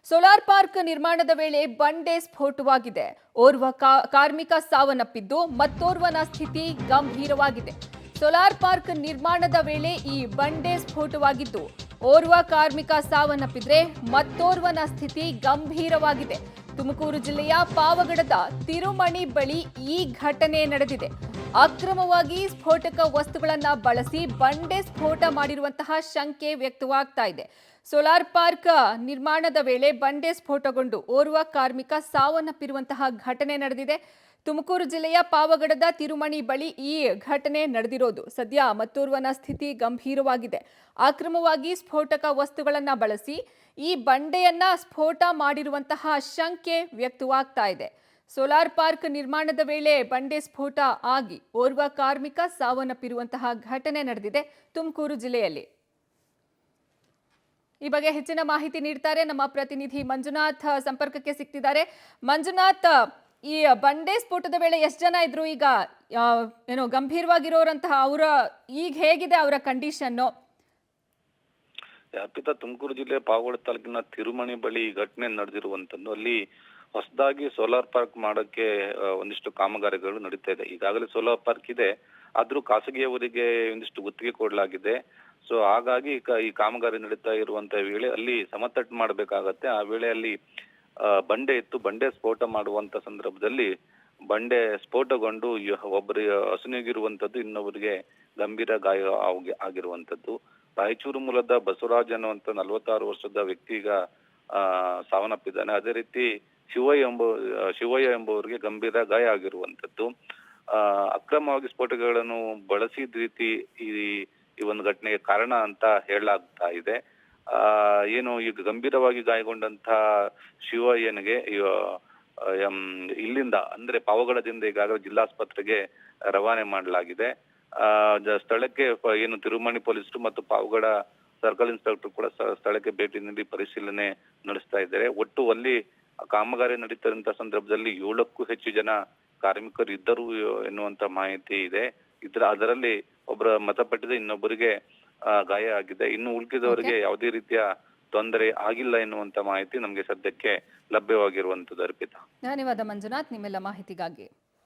Solar park ನಿರ್ಮಾಣದ ವೇಳೆ ಬಂಡೆ ಸ್ಫೋಟವಾಗಿದೆ. ಓರ್ವ ಕಾರ್ಮಿಕ ಸಾವನ್ನಪ್ಪಿದ್ದು ಮತ್ತೋರ್ವನ ಸ್ಥಿತಿ ಗಂಭೀರವಾಗಿದೆ. ಸೋಲಾರ್ ಪಾರ್ಕ್ ನಿರ್ಮಾಣದ ವೇಳೆ ಈ ಬಂಡೆ ಸ್ಫೋಟವಾಗಿದ್ದು ಓರ್ವ ಕಾರ್ಮಿಕ ಸಾವನ್ನಪ್ಪಿದ್ರೆ ಮತ್ತೋರ್ವನ ಸ್ಥಿತಿ ಗಂಭೀರವಾಗಿದೆ. ತುಮಕೂರು ಜಿಲ್ಲೆಯ ಪಾವಗಡದ ತಿರುಮಣಿ ಬಳಿ ಈ ಘಟನೆ ನಡೆದಿದೆ. ಅಕ್ರಮವಾಗಿ ಸ್ಫೋಟಕ ವಸ್ತುಗಳನ್ನು ಬಳಸಿ ಬಂಡೆ ಸ್ಫೋಟ ಮಾಡಿರುವಂತಹ ಶಂಕೆ ವ್ಯಕ್ತವಾಗ್ತಾ ಇದೆ. ಸೋಲಾರ್ ಪಾರ್ಕ್ ನಿರ್ಮಾಣದ ವೇಳೆ ಬಂಡೆ ಸ್ಫೋಟಗೊಂಡು ಓರ್ವ ಕಾರ್ಮಿಕ ಸಾವನ್ನಪ್ಪಿರುವಂತಹ ಘಟನೆ ನಡೆದಿದೆ. ತುಮಕೂರು ಜಿಲ್ಲೆಯ ಪಾವಗಡದ ತಿರುಮಣಿ ಬಳಿ ಈ ಘಟನೆ ನಡೆದಿರೋದು. ಸದ್ಯ ಮತ್ತೋರ್ವನ ಸ್ಥಿತಿ ಗಂಭೀರವಾಗಿದೆ. ಅಕ್ರಮವಾಗಿ ಸ್ಫೋಟಕ ವಸ್ತುಗಳನ್ನು ಬಳಸಿ ಈ ಬಂಡೆಯನ್ನ ಸ್ಫೋಟ ಮಾಡಿರುವಂತಹ ಶಂಕೆ ವ್ಯಕ್ತವಾಗ್ತಾ ಇದೆ. ಸೋಲಾರ್ ಪಾರ್ಕ್ ನಿರ್ಮಾಣದ ವೇಳೆ ಬಂಡೆ ಸ್ಫೋಟ ಆಗಿ ಓರ್ವ ಕಾರ್ಮಿಕ ಸಾವನ್ನಪ್ಪಿರುವಂತಹ ಘಟನೆ ನಡೆದಿದೆ ತುಮಕೂರು ಜಿಲ್ಲೆಯಲ್ಲಿ. ಈ ಬಗ್ಗೆ ಹೆಚ್ಚಿನ ಮಾಹಿತಿ ನೀಡ್ತಾರೆ ನಮ್ಮ ಪ್ರತಿನಿಧಿ ಮಂಜುನಾಥ್ ಸಂಪರ್ಕಕ್ಕೆ ಸಿಗ್ತಿದ್ದಾರೆ. ಮಂಜುನಾಥ್, ಈ ಬಂಡೆ ಸ್ಫೋಟದ ವೇಳೆ ಎಷ್ಟು ಜನ ಇದ್ರು? ಈಗ ಏನೋ ಗಂಭೀರವಾಗಿರೋರಂತಹ ಅವರ ಈಗ ಹೇಗಿದೆ ಅವರ ಕಂಡೀಷನ್ನು? ಅರ್ಪಿತಾ, ತುಮಕೂರು ಜಿಲ್ಲೆ ಪಾವಗಡ ತಾಲೂಕಿನ ತಿರುಮಣಿ ಬಳಿ ಈ ಘಟನೆ ನಡೆದಿರುವಂತದ್ದು. ಅಲ್ಲಿ ಹೊಸದಾಗಿ ಸೋಲಾರ್ ಪಾರ್ಕ್ ಮಾಡಕ್ಕೆ ಒಂದಿಷ್ಟು ಕಾಮಗಾರಿಗಳು ನಡೀತಾ ಇದೆ. ಈಗಾಗಲೇ ಸೋಲಾರ್ ಪಾರ್ಕ್ ಇದೆ, ಆದ್ರೂ ಖಾಸಗಿಯವರಿಗೆ ಒಂದಿಷ್ಟು ಗುತ್ತಿಗೆ ಕೊಡಲಾಗಿದೆ. ಸೊ ಹಾಗಾಗಿ ಈ ಕಾಮಗಾರಿ ನಡೀತಾ ಇರುವಂತ ವೇಳೆ ಅಲ್ಲಿ ಸಮತಟ್ಟು ಮಾಡಬೇಕಾಗತ್ತೆ. ಆ ವೇಳೆಯಲ್ಲಿ ಬಂಡೆ ಇತ್ತು. ಬಂಡೆ ಸ್ಫೋಟ ಮಾಡುವಂತ ಸಂದರ್ಭದಲ್ಲಿ ಬಂಡೆ ಸ್ಫೋಟಗೊಂಡು ಒಬ್ಬರಿಗೆ ಅಸುನೀಗಿರುವಂತದ್ದು, ಇನ್ನೊಬ್ಬರಿಗೆ ಗಂಭೀರ ಗಾಯ ಆಗಿರುವಂತದ್ದು. ರಾಯಚೂರು ಮೂಲದ ಬಸವರಾಜ್ ಅನ್ನುವಂತ 46 ವರ್ಷದ ವ್ಯಕ್ತಿ ಈಗ ಸಾವನ್ನಪ್ಪಿದ್ದಾನೆ. ಅದೇ ರೀತಿ ಶಿವಯ್ಯ ಎಂಬುವರಿಗೆ ಗಂಭೀರ ಗಾಯ ಆಗಿರುವಂತದ್ದು. ಅಕ್ರಮವಾಗಿ ಸ್ಫೋಟಗಳನ್ನು ಬಳಸಿದ ರೀತಿ ಈ ಒಂದು ಘಟನೆಗೆ ಕಾರಣ ಅಂತ ಹೇಳಲಾಗ್ತಾ ಇದೆ. ಏನು ಈಗ ಗಂಭೀರವಾಗಿ ಗಾಯಗೊಂಡಂತ ಶಿವಯ್ಯನಿಗೆ ಇಲ್ಲಿಂದ ಅಂದ್ರೆ ಪಾವಗಡದಿಂದ ಈಗಾಗಲೇ ಜಿಲ್ಲಾಸ್ಪತ್ರೆಗೆ ರವಾನೆ ಮಾಡಲಾಗಿದೆ. ಸ್ಥಳಕ್ಕೆ ಏನು ತಿರುಮಣಿ ಪೊಲೀಸರು ಮತ್ತು ಪಾವಗಡ ಸರ್ಕಲ್ ಇನ್ಸ್ಪೆಕ್ಟರ್ ಕೂಡ ಸ್ಥಳಕ್ಕೆ ಭೇಟಿ ನೀಡಿ ಪರಿಶೀಲನೆ ನಡೆಸ್ತಾ ಇದ್ದಾರೆ. ಒಟ್ಟು ಅಲ್ಲಿ ಕಾಮಗಾರಿ ನಡೀತಿರುವಂತ ಸಂದರ್ಭದಲ್ಲಿ 7ಕ್ಕೂ ಹೆಚ್ಚು ಜನ ಕಾರ್ಮಿಕರು ಇದ್ದರು ಎನ್ನುವಂತ ಮಾಹಿತಿ ಇದೆ. ಅದರಲ್ಲಿ ಒಬ್ಬರ ಮೃತಪಟ್ಟಿದೆ, ಇನ್ನೊಬ್ಬರಿಗೆ ಗಾಯ ಆಗಿದೆ. ಇನ್ನು ಉಳಿದವರಿಗೆ ಯಾವುದೇ ರೀತಿಯ ತೊಂದರೆ ಆಗಿಲ್ಲ ಎನ್ನುವಂತ ಮಾಹಿತಿ ನಮಗೆ ಸದ್ಯಕ್ಕೆ ಲಭ್ಯವಾಗಿರುವಂತದ್ದು. ಅರ್ಪಿತಾ, ಧನ್ಯವಾದ ಮಂಜುನಾಥ್ ನಿಮ್ಮೆಲ್ಲ ಮಾಹಿತಿಗಾಗಿ.